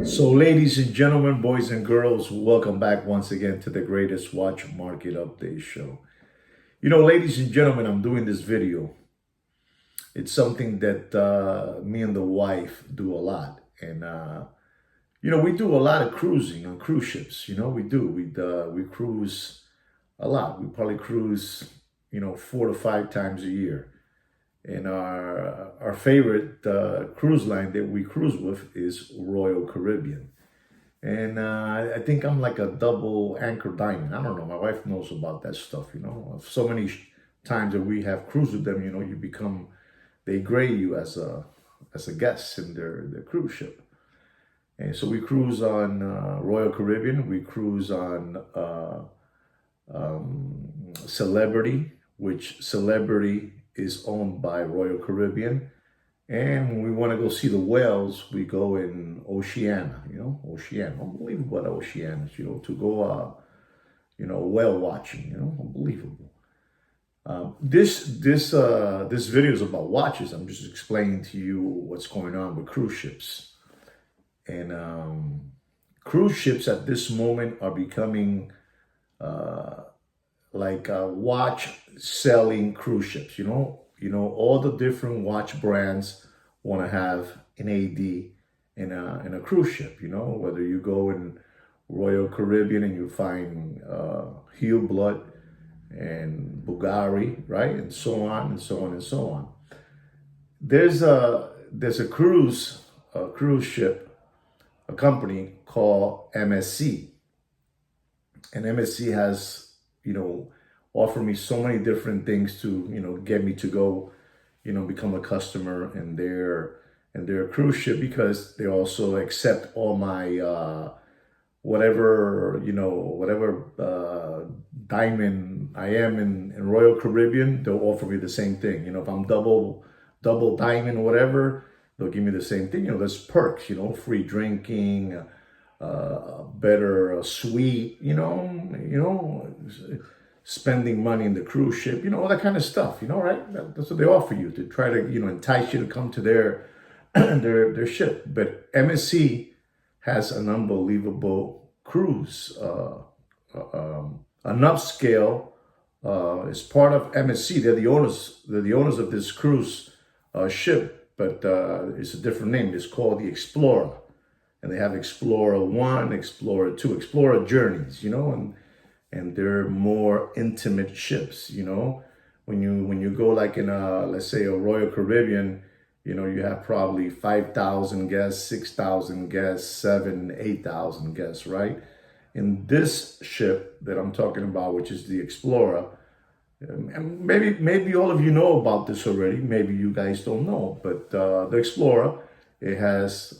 So, ladies and gentlemen, boys and girls, welcome back once again to the greatest watch market update show. Ladies and gentlemen, I'm doing this video. It's something that me and the wife do a lot. We do a lot of cruising on cruise ships. We do. We cruise a lot. We probably cruise, 4 to 5 times a year. And our favorite cruise line that we cruise with is Royal Caribbean. And I think I'm like a double anchor diamond. I don't know. My wife knows about that stuff. So many times that we have cruised with them, they grade you as a guest in their cruise ship. And so we cruise on Royal Caribbean. We cruise on Celebrity, which Celebrity is owned by Royal Caribbean. And when we want to go see the whales, we go in Oceania, Oceania. Unbelievable what Oceania is, to go, whale watching, unbelievable. This video is about watches. I'm just explaining to you what's going on with cruise ships. And cruise ships at this moment are becoming like watch selling cruise ships. All the different watch brands want to have an AD in a cruise ship. Whether you go in Royal Caribbean and you find Hublot and Bulgari, right, and so on and so on and so on. There's a cruise ship, a company called MSC, and MSC has offer me so many different things to get me to go become a customer in their cruise ship, because they also accept all my whatever diamond I am in Royal Caribbean. They'll offer me the same thing. If I'm double diamond, whatever, they'll give me the same thing. There's perks, free drinking, better suite, spending money in the cruise ship, all that kind of stuff, right? That's what they offer you to try to, entice you to come to their their ship. But MSC has an unbelievable cruise, an upscale. It's part of MSC. They're the owners. They're the owners of this cruise ship, but it's a different name. It's called the Explorer, and they have Explorer 1, Explorer 2, Explorer Journeys. And they're more intimate ships. When you go like in let's say a Royal Caribbean, you have probably 5,000 guests, 6,000 guests, 7,000, 8,000 guests, right? In this ship that I'm talking about, which is the Explorer, and maybe all of you know about this already. Maybe you guys don't know, but the Explorer, it has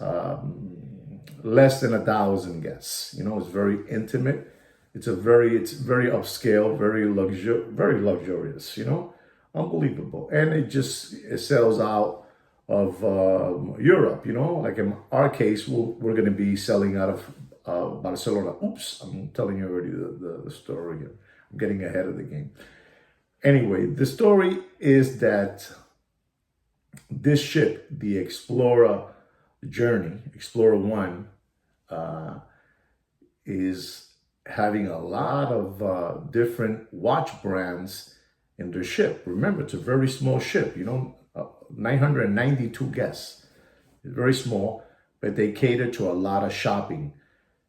less than 1,000 guests. It's very intimate. It's very upscale, very luxurious. Unbelievable, and it sells out of Europe. Like in our case, we're going to be selling out of Barcelona. Oops, I'm telling you already the story here. I'm getting ahead of the game. Anyway, the story is that this ship, the Explorer Journey, Explorer 1, is having a lot of different watch brands in their ship. Remember, it's a very small ship, 992 guests. It's very small, but they cater to a lot of shopping.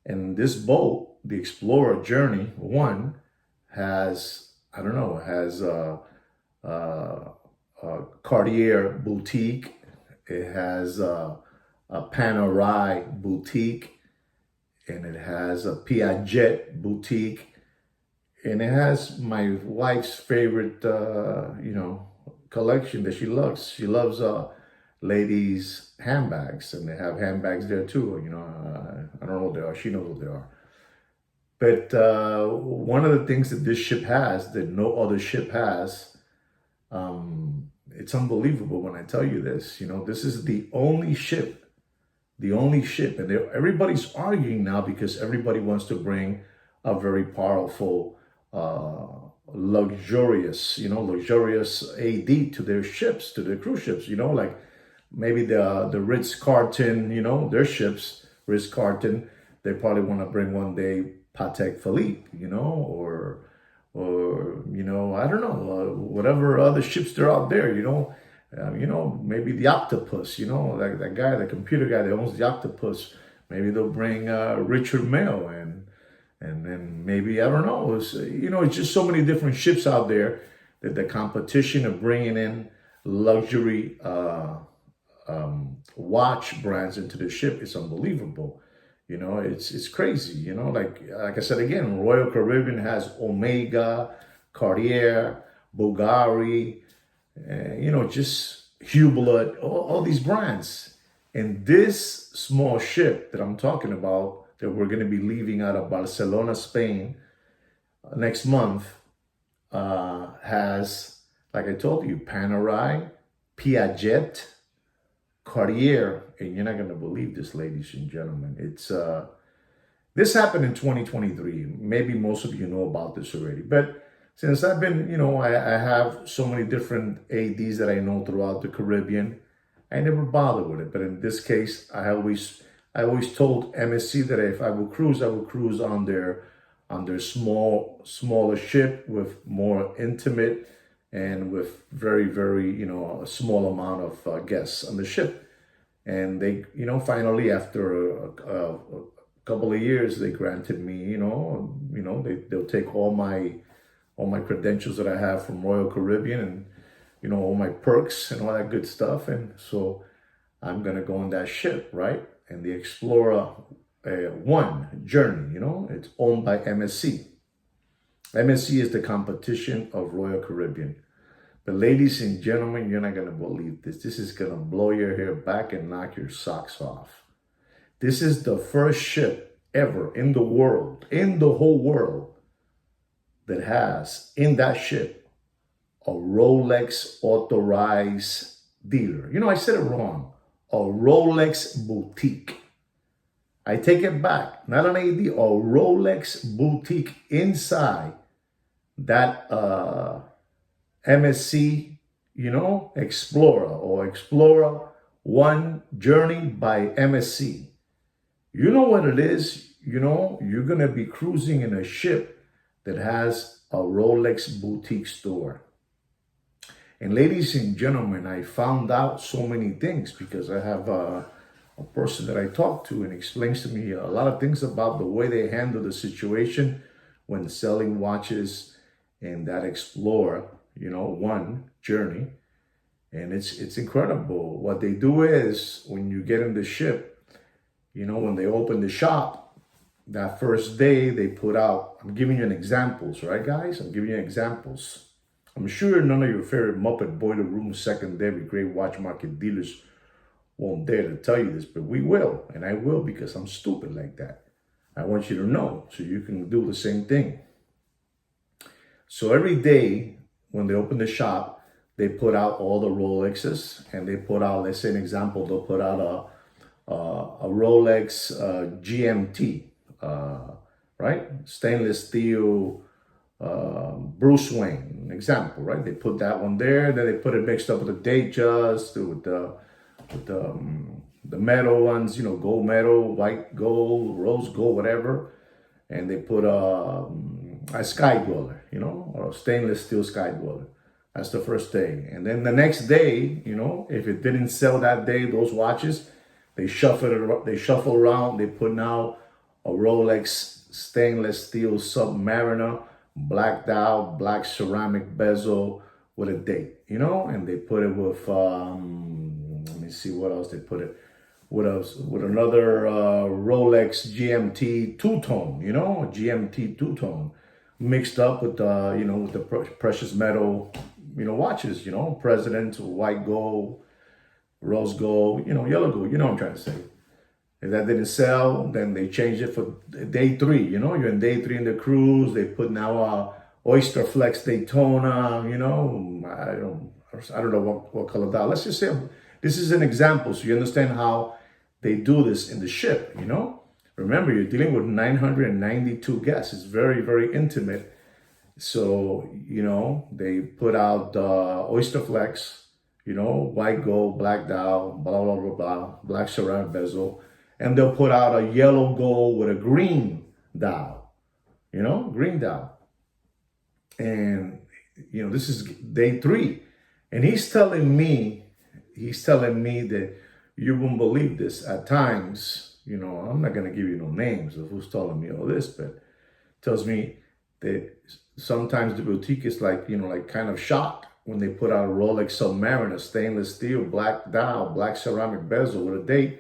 And this boat, the Explorer Journey 1, has a Cartier boutique. It has a Panerai boutique, and it has a Piaget boutique, and it has my wife's favorite, collection that she loves. She loves ladies' handbags, and they have handbags there too. I don't know what they are. She knows what they are. But one of the things that this ship has that no other ship has, it's unbelievable when I tell you this. This is the only ship, and everybody's arguing now because everybody wants to bring a very powerful, luxurious AD to their ships, to their cruise ships. Like maybe the Ritz-Carlton, their ships Ritz-Carlton. They probably want to bring one day Patek Philippe, or I don't know, whatever other ships there are out there, maybe the octopus, that guy, the computer guy that owns the octopus. Maybe they'll bring Richard Mille, and then maybe, I don't know. It's just so many different ships out there that the competition of bringing in luxury watch brands into the ship is unbelievable. It's crazy. Like I said again, Royal Caribbean has Omega, Cartier, Bulgari, just Hublot, all these brands. And this small ship that I'm talking about, that we're going to be leaving out of Barcelona, Spain, next month, has, like I told you, Panerai, Piaget, Cartier, and you're not going to believe this, ladies and gentlemen. This happened in 2023. Maybe most of you know about this already, but since I've been, I have so many different ADs that I know throughout the Caribbean, I never bothered with it. But in this case, I always told MSC that if I would cruise, I would cruise on their smaller ship with more intimate and with very, very, a small amount of guests on the ship. And they, finally, after a couple of years, they granted me, they'll take all my credentials that I have from Royal Caribbean, and all my perks and all that good stuff. And so I'm gonna go on that ship, right? And the Explorer One Journey, it's owned by MSC. MSC is the competition of Royal Caribbean. But ladies and gentlemen, you're not gonna believe this. This is gonna blow your hair back and knock your socks off. This is the first ship ever in the world, in the whole world, that has in that ship a Rolex authorized dealer. I said it wrong. A Rolex boutique. I take it back. Not an AD, a Rolex boutique inside that MSC, Explorer, or Explorer One Journey by MSC. You know what it is? You're going to be cruising in a ship that has a Rolex boutique store. And ladies and gentlemen, I found out so many things because I have a person that I talk to and explains to me a lot of things about the way they handle the situation when selling watches in that Explorer, One Journey. And it's incredible. What they do is when you get in the ship, when they open the shop, that first day they put out, I'm giving you examples, right guys? I'm giving you examples. I'm sure none of your favorite Muppet Boiler Room secondary great watch market dealers won't dare to tell you this, but we will, and I will, because I'm stupid like that. I want you to know so you can do the same thing. So every day when they open the shop, they put out all the Rolexes, and they put out, let's say an example, they'll put out a Rolex GMT, right? Stainless steel Bruce Wayne, an example, right? They put that one there, then they put it mixed up with the Datejust, with the metal ones, gold metal, white gold, rose gold, whatever. And they put a Sky Dweller, or a stainless steel Sky Dweller. That's the first day. And then the next day, if it didn't sell that day, those watches, they shuffle around. They put now a Rolex stainless steel Submariner, black dial, black ceramic bezel with a date, and they put it with, let me see what else they put it with another Rolex GMT two-tone, GMT two-tone mixed up with with the precious metal, watches, President, white gold, rose gold, yellow gold, what I'm trying to say. If that didn't sell, then they changed it for day 3. You're in day 3 in the cruise. They put now Oyster Flex Daytona. I don't know what color dial. Let's just say this is an example, so you understand how they do this in the ship. Remember, you're dealing with 992 guests. It's very, very intimate. So they put out Oyster Flex. White gold, black dial, blah blah blah blah, black ceramic bezel. and they'll put out a yellow gold with a green dial, green dial. And, this is day 3. And he's telling me that you won't believe this. At times, I'm not going to give you no names of who's telling me all this, but tells me that sometimes the boutique is like kind of shocked when they put out a Rolex Submariner, stainless steel, black dial, black ceramic bezel with a date,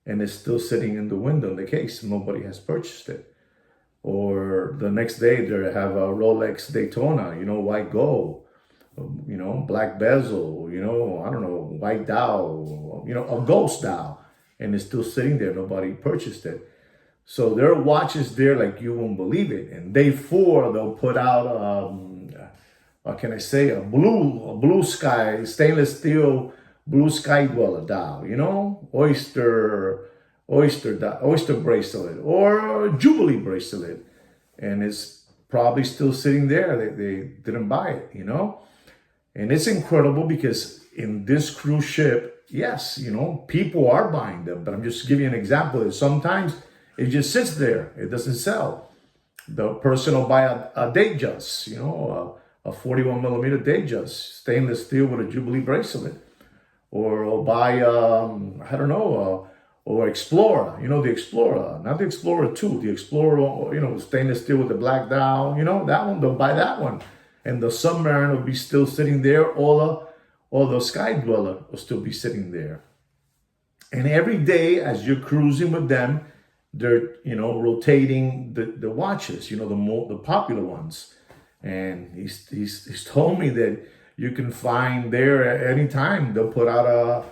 and it's still sitting in the window in the case. Nobody has purchased it. Or the next day they have a Rolex Daytona, white gold, black bezel, I don't know, white dial, a ghost dial, and it's still sitting there. Nobody purchased it. So there are watches there like you won't believe it. And day 4, they'll put out, what can I say, a blue sky, stainless steel, blue sky dweller dial, oyster bracelet or Jubilee bracelet. And it's probably still sitting there. They didn't buy it, And it's incredible because in this cruise ship, yes, people are buying them. But I'm just giving you an example that sometimes it just sits there. It doesn't sell. The person will buy a Datejust, a 41 millimeter Datejust, stainless steel with a Jubilee bracelet. Or buy, or Explorer, the Explorer, not the Explorer 2, the Explorer, stainless steel with the black dial, that one, they'll buy that one. And the Submariner will be still sitting there, or the Sky Dweller will still be sitting there. And every day as you're cruising with them, they're, rotating the watches, the popular ones. And he's told me that you can find there at any time, they'll put out a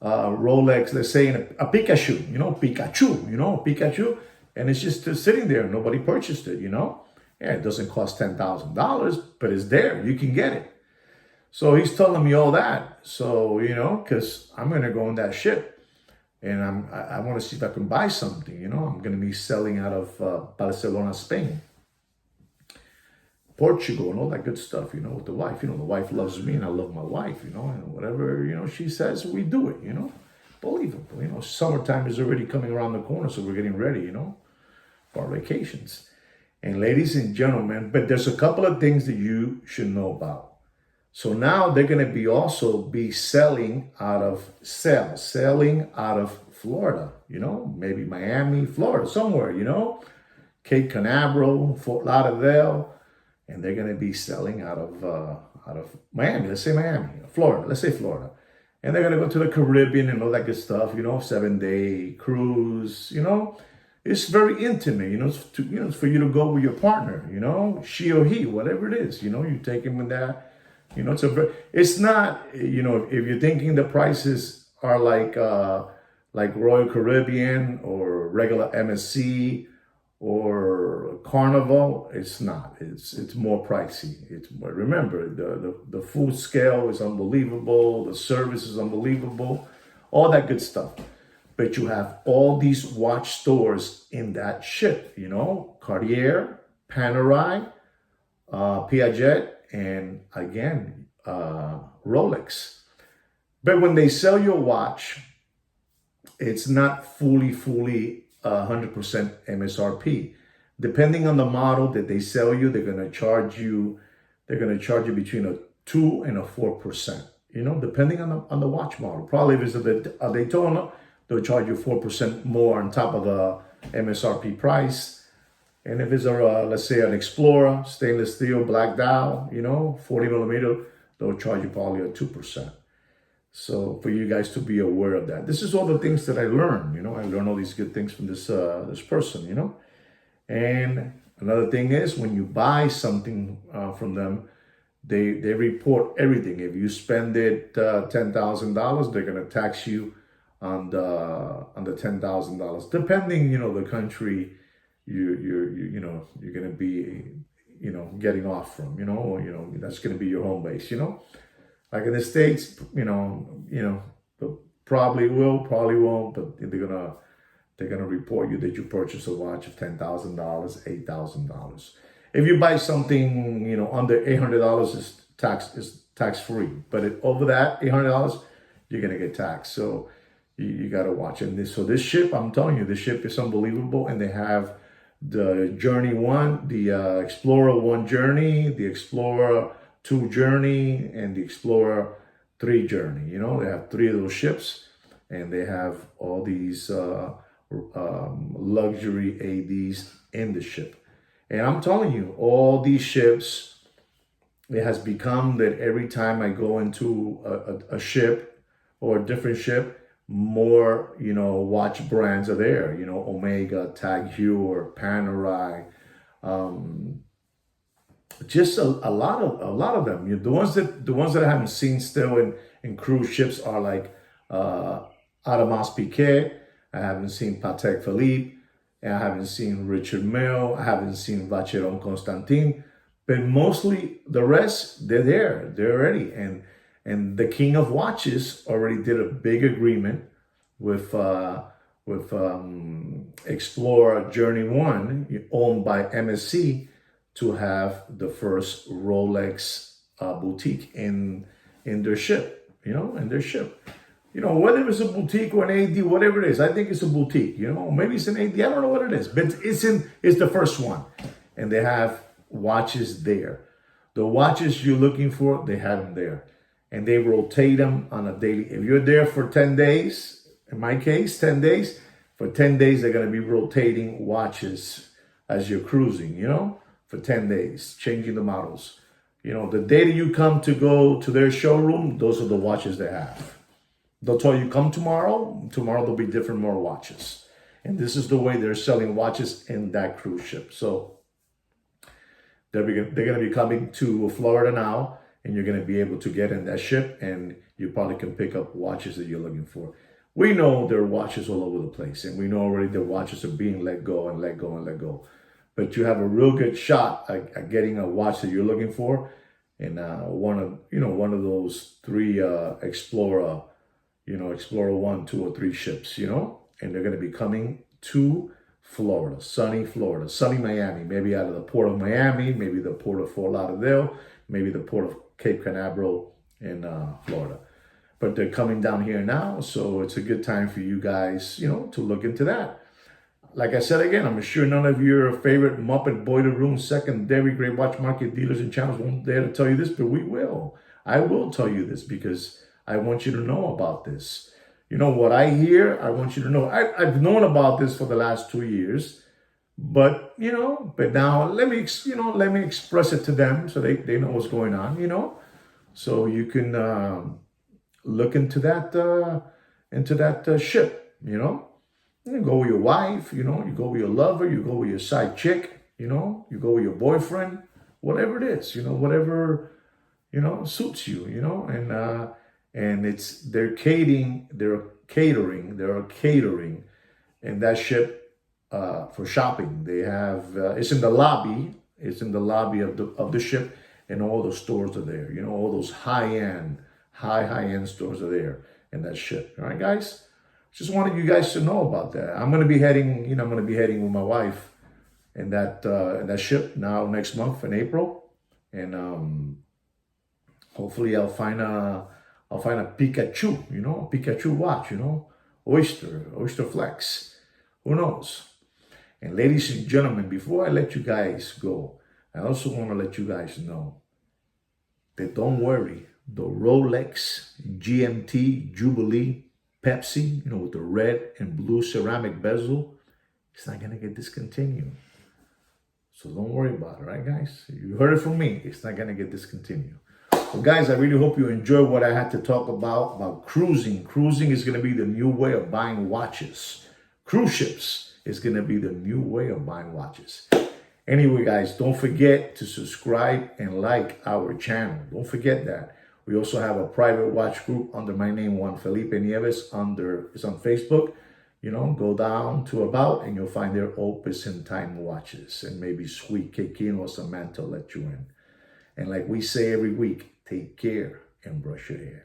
Rolex, let's say a Pikachu, Pikachu, and it's just sitting there. Nobody purchased it, Yeah, it doesn't cost $10,000, but it's there. You can get it. So he's telling me all that. So, because I'm going to go on that ship, and I want to see if I can buy something, I'm going to be selling out of Barcelona, Spain, Portugal, and all that good stuff, with the wife. The wife loves me and I love my wife, and whatever, she says, we do it, Believable. Summertime is already coming around the corner, so we're getting ready, for our vacations. And ladies and gentlemen, but there's a couple of things that you should know about. So now they're going to also be selling out of Florida, maybe Miami, Florida, somewhere, Cape Canaveral, Fort Lauderdale. And they're going to be selling out of Miami. Let's say Miami, Florida. Let's say Florida. And they're going to go to the Caribbean and all that good stuff, 7-day cruise, It's very intimate, it's for you to go with your partner, she or he, whatever it is, you take him with that. It's not, if you're thinking the prices are like Royal Caribbean or regular MSC, or Carnival, it's not. It's more pricey. Remember, the food scale is unbelievable. The service is unbelievable. All that good stuff. But you have all these watch stores in that ship. Cartier, Panerai, Piaget, and again Rolex. But when they sell your watch, it's not fully 100% MSRP. Depending on the model that they sell you, they're going to charge you between a 2 and a 4%, depending on the watch model. Probably if it's a Daytona, they'll charge you 4% more on top of the MSRP price. And if it's let's say an Explorer, stainless steel, black dial, 40 millimeter, they'll charge you probably a 2%. So for you guys to be aware of that. This is all the things that I learned, I learned all these good things from this person, And another thing is when you buy something from them, they report everything. If you spend it $10,000, they're going to tax you on the $10,000. Depending, the country you're going to be, getting off from, that's going to be your home base, Like in the States, probably will, probably won't, but they're gonna report you that you purchased a watch of $10,000, $8,000. If you buy something, under $800, is tax free. But over that $800, you're gonna get taxed. So You got to watch it. So this ship, I'm telling you, this ship is unbelievable. And they have the Journey 1, the Explorer 1 Journey, the Explorer 2 Journey, and the Explorer 3 Journey. You know, they have 3 of those ships, and they have all these luxury ADs in the ship. And I'm telling you, all these ships, it has become that every time I go into a ship or a different ship, more, you know, watch brands are there, you know, Omega, Tag Heuer, Panerai, just a lot of them. You know, the ones that I haven't seen still in cruise ships are like Audemars Piguet. I haven't seen Patek Philippe, and I haven't seen Richard Mille. I haven't seen Vacheron Constantin, but mostly the rest, they're there, they're ready. And the King of Watches already did a big agreement with Explorer Journey 1, owned by MSC, to have the first Rolex boutique in their ship, you know, in their ship. You know, whether it's a boutique or an AD, whatever it is, I think it's a boutique, you know, maybe it's an AD, I don't know what it is, but it's the first one. And they have watches there. The watches you're looking for, they have them there. And they rotate them on a daily. If you're there for 10 days, in my case, 10 days, for 10 days, they're going to be rotating watches as you're cruising, you know, for 10 days, changing the models. You know, the day that you come to go to their showroom, those are the watches they have. They'll tell you, come tomorrow. Tomorrow there'll be different more watches. And this is the way they're selling watches in that cruise ship. So they're going to be coming to Florida now. And you're going to be able to get in that ship, and you probably can pick up watches that you're looking for. We know there are watches all over the place, and we know already the watches are being let go and let go and let go. But you have a real good shot at getting a watch that you're looking for, and one of those 3 Explorer 1, 2, or 3 ships, you know, and they're going to be coming to Florida, sunny Miami, maybe out of the port of Miami, maybe the port of Fort Lauderdale, maybe the port of Cape Canaveral in Florida. But they're coming down here now, so it's a good time for you guys, you know, to look into that. Like I said again, I'm sure none of your favorite Muppet Boiler Room secondary grade watch market dealers and channels won't dare to tell you this, but we will. I will tell you this because I want you to know about this. You know what I hear, I want you to know. I've known about this for the last 2 years. But, you know, but now let me express it to them so they know what's going on, you know, so you can look into that ship, you know, you go with your wife, you know, you go with your lover, you go with your side chick, you know, you go with your boyfriend, whatever it is, you know, whatever, you know, suits you, you know, and they're catering, and that ship, for shopping. They have it's in the lobby of the ship, and all the stores are there. You know, all those high-end stores are there in that ship. All right, guys. Just wanted you guys to know about that. I'm gonna be heading with my wife in that ship now next month in April, and hopefully I'll find a Pikachu, you know, a Pikachu watch, you know, Oyster Flex. Who knows? And ladies and gentlemen, before I let you guys go, I also want to let you guys know that don't worry, the Rolex GMT Jubilee Pepsi, you know, with the red and blue ceramic bezel, it's not going to get discontinued. So don't worry about it, right, guys? You heard it from me. It's not going to get discontinued. Well, guys, I really hope you enjoyed what I had to talk about cruising. Cruising is going to be the new way of buying watches. Cruise ships is going to be the new way of buying watches. Anyway, guys, don't forget to subscribe and like our channel. Don't forget that. We also have a private watch group under my name, Juan Felipe Nieves. It's on Facebook. You know, go down to About and you'll find their Opus and Time watches. And maybe Sweet Kikino or Samantha will let you in. And like we say every week, take care and brush your hair.